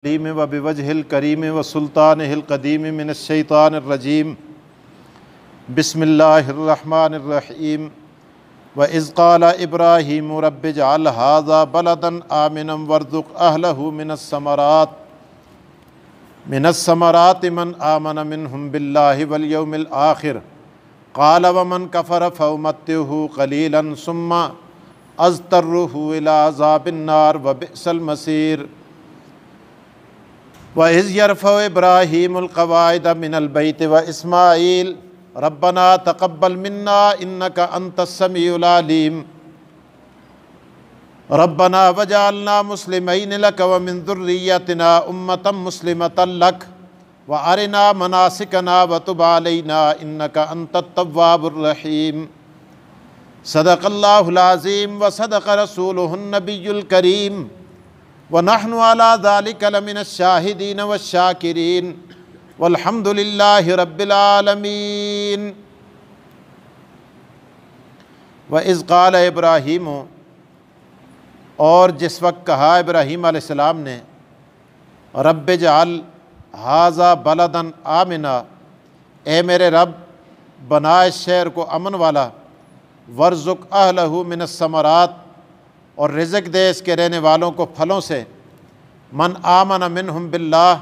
लीम व बिवजहिल करीम व सुल्तानिहिल क़दीम मिनश्शैतानिर्रजीम बिस्मिल्लाहिर्रहमानिर्रहीम व इज़ क़ाला इब्राहीमु रब्बिजअल हाज़ा बलदन आमिनन वरज़ुक़ अहलहु मिनस्समराति मन आमन मिनहुम बिल्लाहि वल यौमिल आखिर क़ाल व मन कफ़र फ़उमत्तिउहु क़लीलन सुम्मा अज़्तर्रुहु इला अज़ाबिन नार व बि'सल मसीर व इज़ यरफ़उ इब्राहीमुल क़वाइद मिनल बैति व इस्माईल रब्बना तक़ब्बल मिन्ना इन्नका अंतस समीउल अलीम रब्बना वजअलना मुस्लिमैन लक व मिन ज़ुर्रिय्यतिना उम्मतन मुस्लिमतन लक व अरिना मनासिकना व तुब अलैना इन्नका अंतत तव्वाबुर रहीम। सदक़ल्लाहुल अज़ीम व सदक़ रसूलुहुन नबियुल करीम व नहनु अला ज़ालिका लमिनश शाहिदीन व शाकिरीन वल्हम्दुलिल्लाहि रब्बिल आलमीन। व इज़ क़ाला इब्राहीम, और जिस वक्त कहा इब्राहीम अलैहिस्सलाम ने, रब्बिजअल हाज़ा बलदन आमिना, ए मेरे रब बना इस शहर को अमन वाला, वर्ज़ुक़ अहलहु मिनस्समरात, और रिज़्क़ दे इसके रहने वालों को फलों से, मन आमन मिनहुम बिल्लाह,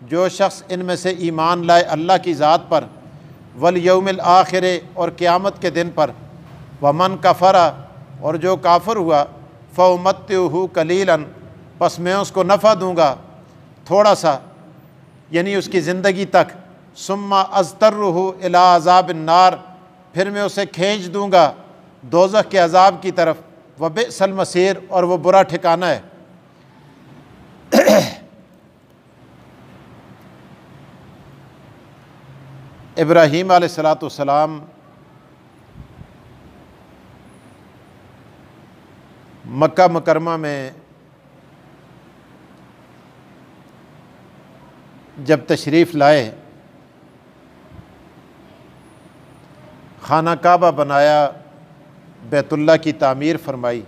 जो शख्स इनमें से ईमान लाए अल्लाह की ज़ात पर, वल यौमिल आखिर, और क़यामत के दिन पर, व मन कफ़रा, और जो काफिर हुआ, फ़उमत्तिउहु क़लीलन, बस मैं उसको नफ़ा दूँगा थोड़ा सा, यानी उसकी ज़िंदगी तक, सुम्मा अज़्तर्रुहु इला अज़ाबिन नार, फिर मैं उसे खींच दूँगा दोज़ख के अज़ाब की तरफ, व बि'सल मसीर, और वो बुरा ठिकाना है। इब्राहीम अलैहिस्सलाम मक्का मुकरमा में जब तशरीफ़ लाए, खाना काबा बनाया, बैतुल्लाह की तामीर फरमाई,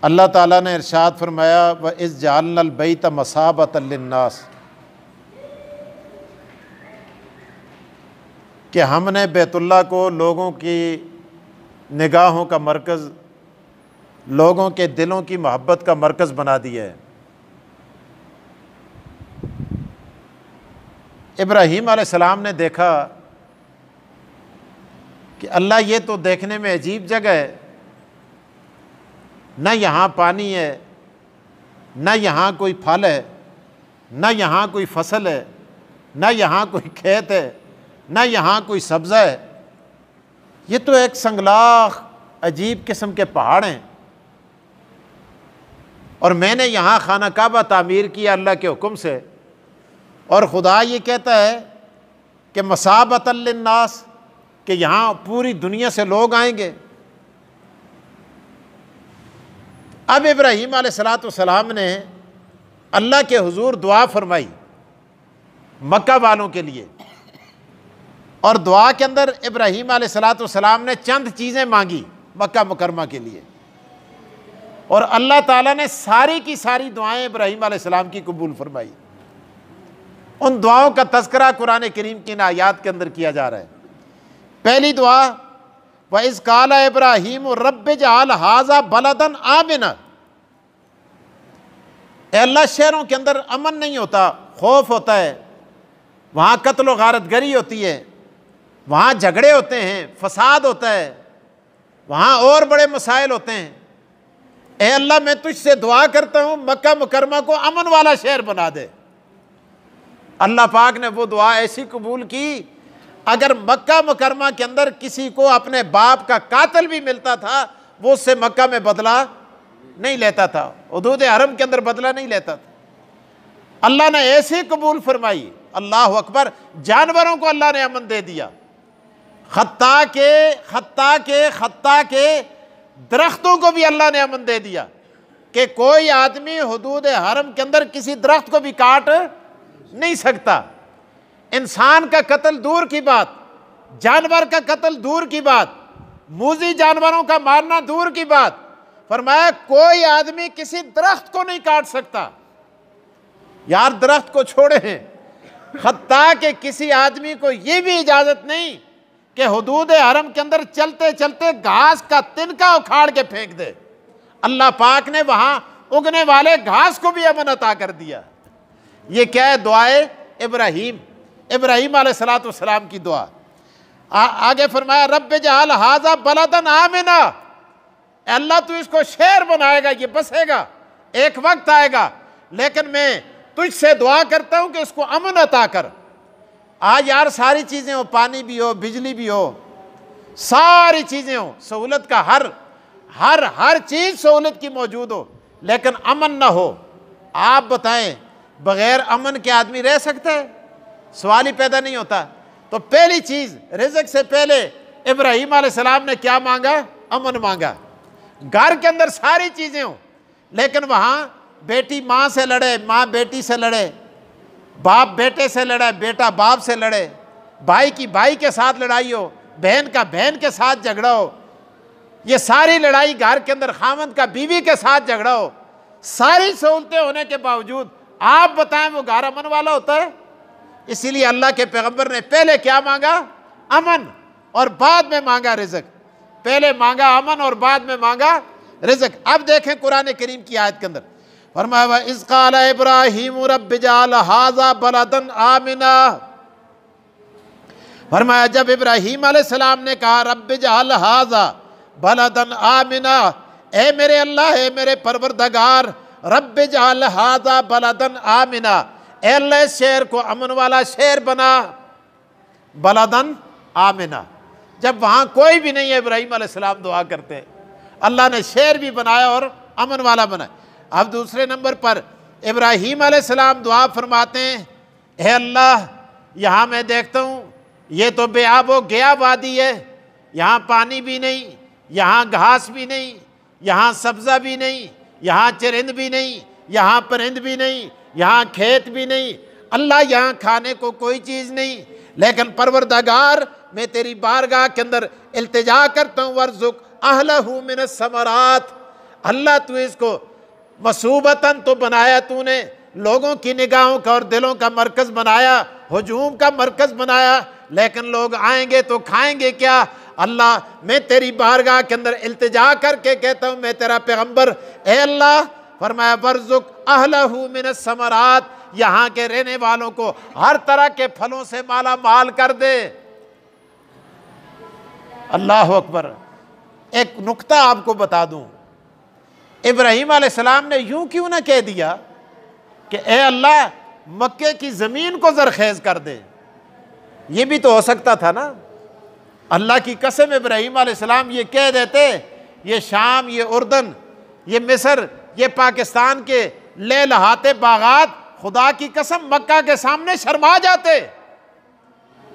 अल्लाह ताला ने इरशाद फरमाया, व इज़ जअलनल बैत मसाबतन लिन्नास, कि हमने बैतुल्लाह को लोगों की निगाहों का मरकज़, लोगों के दिलों की मोहब्बत का मरकज़ बना दिया है। इब्राहीम अलैहिस्सलाम ने देखा कि अल्लाह, ये तो देखने में अजीब जगह है, न यहाँ पानी है, न यहाँ कोई फल है, न यहाँ कोई फसल है, न यहाँ कोई खेत है, न यहाँ कोई सब्ज़ा है, ये तो एक संगलाख अजीब किस्म के पहाड़ हैं, और मैंने यहाँ खाना काबा तामीर किया अल्लाह के हुक्म से, और खुदा ये कहता है कि मसाबतन लिन्नास, कि यहाँ पूरी दुनिया से लोग आएंगे। अब इब्राहीम अलैहिस्सलाम ने अल्लाह के हुजूर दुआ फरमाई मक्का वालों के लिए, और दुआ के अंदर इब्राहीम अलैहिस्सलाम ने चंद चीज़ें मांगी मक्का मुकरमा के लिए, और अल्लाह ताला ने सारी की सारी दुआएं इब्राहीम अलैहिस्सलाम की कबूल फरमाई। उन दुआओं का तज़किरा कुरान करीम की इन आयात के अंदर किया जा रहा है। पहली दुआ, व इज़ क़ाला इब्राहीम रब्बिजअल हाज़ा बलदन आमिना, अल्लाह, शहरों के अंदर अमन नहीं होता, खौफ होता है, वहाँ कत्ल व गारतगरी होती है, वहाँ झगड़े होते हैं, फसाद होता है, वहाँ और बड़े मसाइल होते हैं। ए अल्लाह, मैं तुझसे दुआ करता हूँ मक्का मुकरमा को अमन वाला शहर बना दे। अल्लाह पाक ने वो दुआ ऐसी कबूल की, अगर मक्का मुकरमा के अंदर किसी को अपने बाप का कातिल भी मिलता था, वो उससे मक्का में बदला नहीं लेता था, हुदूद हरम के अंदर बदला नहीं लेता था। अल्लाह ने ऐसी कबूल फरमाई, अल्लाह अकबर। जानवरों को अल्लाह ने अमन दे दिया, खत्ता के दरख्तों को भी अल्लाह ने अमन दे दिया, कि कोई आदमी हुदूद हरम के अंदर किसी दरख्त को भी काट नहीं सकता। इंसान का कत्ल दूर की बात, जानवर का कत्ल दूर की बात, मूजी जानवरों का मारना दूर की बात, फरमाया कोई आदमी किसी दरख्त को नहीं काट सकता। यार दरख्त को छोड़े हैं, हत्ता कि किसी आदमी को यह भी इजाजत नहीं कि हुदूद हरम के अंदर चलते चलते घास का तिनका उखाड़ के फेंक दे। अल्लाह पाक ने वहां उगने वाले घास को भी अमन अता कर दिया। ये क्या है? दुआए इब्राहीम अलैहिस्सलाम की दुआ। आगे फरमाया रब्ब जअल हाज़ा बलदन आमिना, अल्लाह तू इसको शहर बनाएगा, ये बसेगा, एक वक्त आएगा, लेकिन मैं तुझसे दुआ करता हूं कि इसको अमन अता कर। आज यार सारी चीज़ें हो, पानी भी हो, बिजली भी हो, सारी चीज़ें हो, सहूलत का हर चीज़ सहूलत की मौजूद हो, लेकिन अमन ना हो। आप बताएं बग़ैर अमन के आदमी रह सकता है? सवाल ही पैदा नहीं होता। तो पहली चीज़, रिज़्क़ से पहले इब्राहीम अलैहिस्सलाम ने क्या मांगा? अमन मांगा। घर के अंदर सारी चीज़ें हो, लेकिन वहाँ बेटी माँ से लड़े, माँ बेटी से लड़े, बाप बेटे से लड़े, बेटा बाप से लड़े, भाई की भाई के साथ लड़ाई हो, बहन का बहन के साथ झगड़ा हो, ये सारी लड़ाई घर के अंदर खामद का बीवी के साथ झगड़ा हो, सारी सहूलतें होने के बावजूद आप बताएं वो घर अमन वाला होता है? इसीलिए अल्लाह के पैगंबर ने पहले क्या मांगा? अमन, और बाद में मांगा रिज़्क़। पहले मांगा अमन और बाद में मांगा रिज़्क़। अब देखें कुरान करीम की आयत के अंदर फरमाया इज़ क़ाल इब्राहीम रब्बि जअल हाज़ा बलदन आमिना, फरमाया जब इब्राहीम अलैहिस्सलाम ने कहा रब्बि जअल हाज़ा बलदन आमिना, ए मेरे अल्लाह, ए मेरे परवरदिगार, रब्बि जअल हाज़ा बलदन आमिना, ए अल्लाह शहर को अमन वाला शहर बना। बलदन आमिना, जब वहाँ कोई भी नहीं है इब्राहीम अलैहिस्सलाम दुआ करते हैं, अल्लाह ने शहर भी बनाया और अमन वाला बनाया। अब दूसरे नंबर पर इब्राहीम अलैहिस्सलाम दुआ फरमाते हैं, हे अल्लाह यहाँ मैं देखता हूँ ये तो बेआब व गया वादी है, यहाँ पानी भी नहीं, यहाँ घास भी नहीं, यहाँ सब्ज़ा भी नहीं, यहाँ चरिंद भी नहीं, यहाँ परिंद भी नहीं, यहाँ खेत भी नहीं, अल्लाह यहाँ खाने को कोई चीज़ नहीं, लेकिन परवरदिगार मैं तेरी बारगाह के अंदर इल्तिजा करता हूँ वर्ज़ुक़ अहलहू मिनस समरात, अल्लाह तू इसको मसूबतन तो बनाया, तूने लोगों की निगाहों का और दिलों का मरकज़ बनाया, हुजूम का मरकज़ बनाया, लेकिन लोग आएंगे तो खाएंगे क्या? अल्लाह मैं तेरी बारगाह के अंदर इल्तिजा करके कहता हूँ, मैं तेरा पैगंबर, ए अल्लाह फरमाया वर्ज़ुक़ अहलहू मिनस समरात, यहाँ के रहने वालों को हर तरह के फलों से माला माल कर दे। अल्लाह अकबर। एक नुक्ता आपको बता दूं, इब्राहीम अलैहिस्सलाम ने यूं क्यों ना कह दिया कि ए अल्लाह मक्के की ज़मीन को ज़रख़ेज़ कर दे? ये भी तो हो सकता था ना। अल्लाह की कसम इब्राहीम अलैहिस्सलाम ये कह देते, ये शाम, ये उर्दन, ये मिस्र, ये पाकिस्तान के ले लहाते बागात खुदा की कसम मक्का के सामने शर्मा जाते।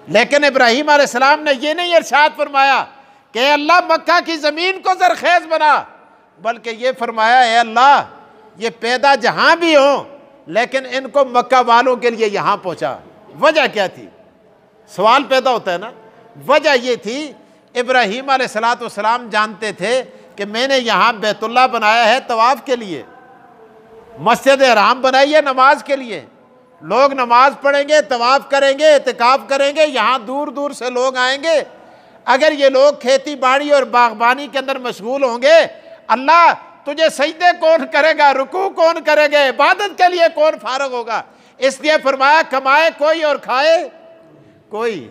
लेकिन इब्राहीम अलैहिस्सलाम ने ये नहीं इरशाद फरमाया कि अल्लाह मक्का की ज़मीन को ज़रख़ेज़ बना, बल्कि ये फरमाया ए अल्लाह ये पैदा जहाँ भी हो, लेकिन इनको मक्का वालों के लिए यहाँ पहुँचा। वजह क्या थी? सवाल पैदा होता है ना। वजह ये थी इब्राहीम अलैहिस्सलाम जानते थे कि मैंने यहाँ बैतुल्लाह बनाया है तवाफ़ के लिए, मस्जिद हराम बनाई है नमाज के लिए, लोग नमाज पढ़ेंगे, तवाफ़ करेंगे, इतिकाफ़ करेंगे, यहाँ दूर दूर से लोग आएंगे। अगर ये लोग खेती बाड़ी और बागबानी के अंदर मशगूल होंगे, अल्लाह तुझे सजदे कौन करेगा, रुकू कौन करेगा, इबादत के लिए कौन फारग होगा? इसलिए फरमाया कमाए कोई और खाए कोई।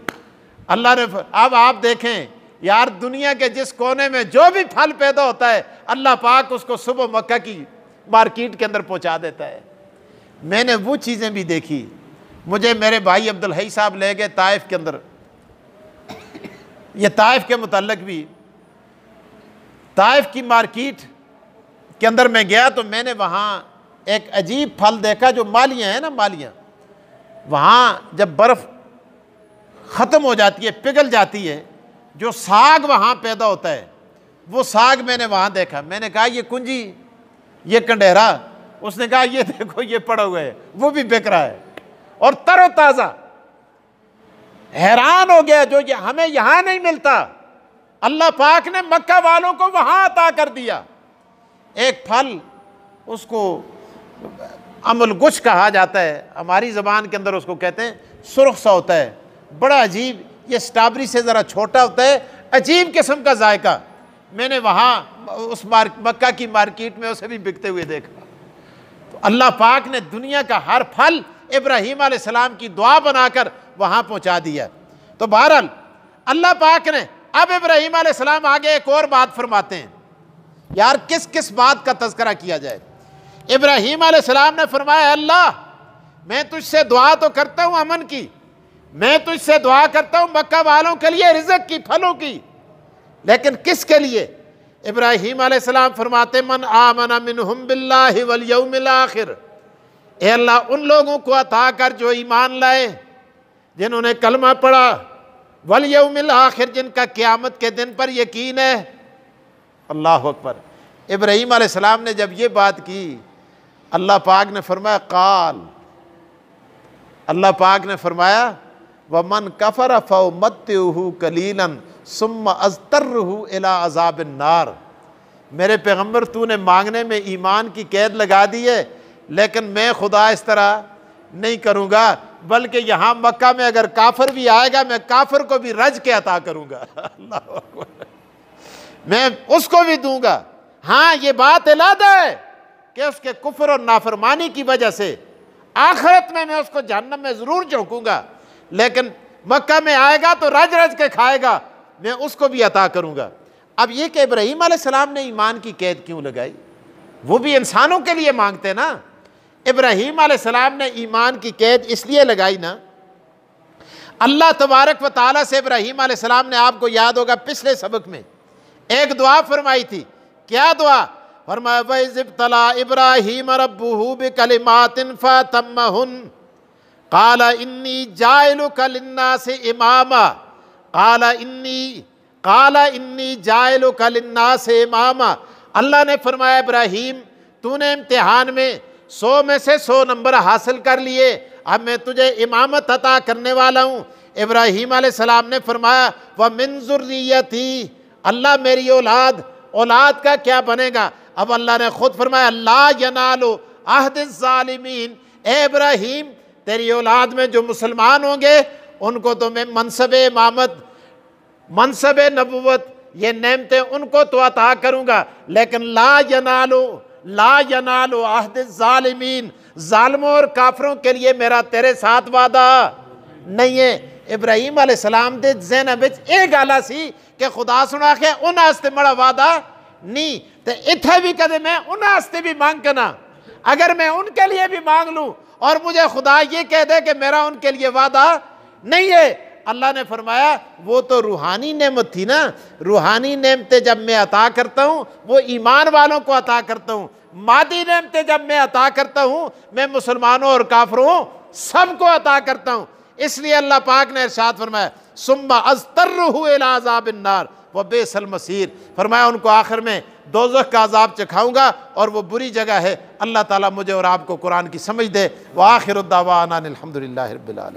अल्लाह ने अब आप देखें यार, दुनिया के जिस कोने में जो भी फल पैदा होता है, अल्लाह पाक उसको सुबह मक्का की मार्केट के अंदर पहुंचा देता है। मैंने वो चीज़ें भी देखी। मुझे मेरे भाई अब्दुल हई साहब ले गए ताइफ के अंदर। ये ताइफ के मुतल्लिक भी, ताइफ की मार्केट के अंदर मैं गया तो मैंने वहाँ एक अजीब फल देखा, जो मालियाँ हैं ना, मालियाँ, वहाँ जब बर्फ़ ख़त्म हो जाती है, पिघल जाती है, जो साग वहाँ पैदा होता है, वो साग मैंने वहाँ देखा। मैंने कहा ये कुंजी, ये कंडेरा। उसने कहा ये देखो ये पड़ा हुआ है, वो भी बिक रहा है और तरोताज़ा। हैरान हो गया, जो ये हमें यहाँ नहीं मिलता, अल्लाह पाक ने मक्का वालों को वहाँ अता कर दिया। एक फल उसको अमलगुश कहा जाता है, हमारी ज़बान के अंदर उसको कहते हैं, सुर्ख सा होता है, बड़ा अजीब, ये स्ट्रॉबेरी से ज़रा छोटा होता है, अजीब किस्म का जायका। मैंने वहाँ उस मक्का की मार्केट में उसे भी बिकते हुए देखा। तो अल्लाह पाक ने दुनिया का हर फल इब्राहीम अलैहिस्सलाम की दुआ बनाकर वहाँ पहुँचा दिया। तो बहरहाल अल्लाह पाक ने अब इब्राहीम अलैहिस्सलाम आगे एक और बात फरमाते हैं, यार किस किस बात का तज़किरा किया जाए। इब्राहीम अलैहिस्सलाम ने फरमाया, अल्लाह मैं तुझसे दुआ तो करता हूँ अमन की, मैं तुझसे दुआ करता हूँ मक्का वालों के लिए रिज़्क़ की, फलों की, लेकिन किसके लिए? इब्राहीम अलैहिस्सलाम फरमाते, मन आमना मिनहुम बिल्लाहि वल यौमिल आखिर, ए अल्लाह उन लोगों को अता कर जो ईमान लाए, जिन्होंने कलमा पढ़ा, वल यौमिल आखिर जिनका क़यामत के दिन पर यकीन है। अल्लाह अकबर। इब्राहीम अलैहिस्सलाम ने जब ये बात की, अल्लाह पाक ने फरमाया काल, अल्लाह पाक ने फरमाया वमन कफर फउमत्तिहु कलीलन सुम्मा अज़तर्रहु इला अज़ाबिन नार। मेरे पैगम्बर तूने मांगने में ईमान की कैद लगा दी है, लेकिन मैं खुदा इस तरह नहीं करूँगा, बल्कि यहाँ मक्का में अगर काफिर भी आएगा मैं काफिर को भी रज के अता करूँगा। अल्लाह अकबर। मैं उसको भी दूंगा। हाँ, ये बात इलादा है कि उसके कुफ्र और नाफरमानी की वजह से आखिरत में मैं उसको जहन्नम में ज़रूर झोंकूंगा, लेकिन मक्का में आएगा तो रज रज के खाएगा, मैं उसको भी अता करूँगा। अब ये कि इब्राहीम अलैहिस्सलाम ने ईमान की कैद क्यों लगाई? वो भी इंसानों के लिए मांगते ना। इब्राहीम अलैहिस्सलाम ने ईमान की कैद इसलिए लगाई ना, अल्लाह तबारक व तआला से इब्राहीम अलैहिस्सलाम ने, आपको याद होगा पिछले सबक में एक दुआ फरमाई थी। क्या दुआ फरमाया? वइज़िब्तला इब्राहीम रब्बुहु बिकलिमातिन फतम्महुन क़ाला इन्नी जाइलुका लिन्नासि इमामा क़ाला इन्नी जाइलुका लिन्नासि इमामा। अल्लाह ने फरमाया, इब्राहीम तूने इम्तिहान में 100 में से 100 नंबर हासिल कर लिए, अब मैं तुझे इमामत अता करने वाला हूँ। इब्राहीम अलैहिस्सलाम ने फरमाया व मिन ज़ुर्रियती, अल्लाह मेरी औलाद, औलाद का क्या बनेगा? अब अल्लाह ने खुद फरमाया ला यनालु अहदिज़ ज़ालिमीन, ए इब्राहीम तेरी औलाद में जो मुसलमान होंगे उनको तो मैं मनसब इमामत, मनसब नबुवत, ये नेमतें उनको तो अता करूँगा, लेकिन ला यनालु अहदिज़ ज़ालिमीन, ज़ालिमों और काफिरों के लिए मेरा तेरे साथ वादा नहीं है। इब्राहीम अलैहिस्सलाम दे ज़हन विच ये गल सी कि खुदा सुना के उन्हें बड़ा वादा नहीं, तो इत्थे भी कदे मैं उन्हें भी मांग के ना, अगर मैं उनके लिए भी मांग लूँ और मुझे खुदा ये कह दे कि मेरा उनके लिए वादा नहीं है, अल्लाह ने फरमाया वो तो रूहानी नेमत थी ना। रूहानी नेमतें जब मैं अता करता हूँ वो ईमान वालों को अता करता हूँ, मादी नेमतें जब मैं अता करता हूँ मैं मुसलमानों और काफिरों सबको अता करता हूँ। इसलिए अल्लाह पाक ने इरशाद फरमाया सुम्मा अज़तर्रहु इला अज़ाबिन नार व बिसल मसीर, फरमाया उनको आखिर में दोज़ख का अज़ाब चखाऊंगा और वो बुरी जगह है। अल्लाह ताला मुझे और आपको कुरान की समझ दे। व आखिरु दावाना अनिल हम्दुलिल्लाहि रब्बिल आलमीन।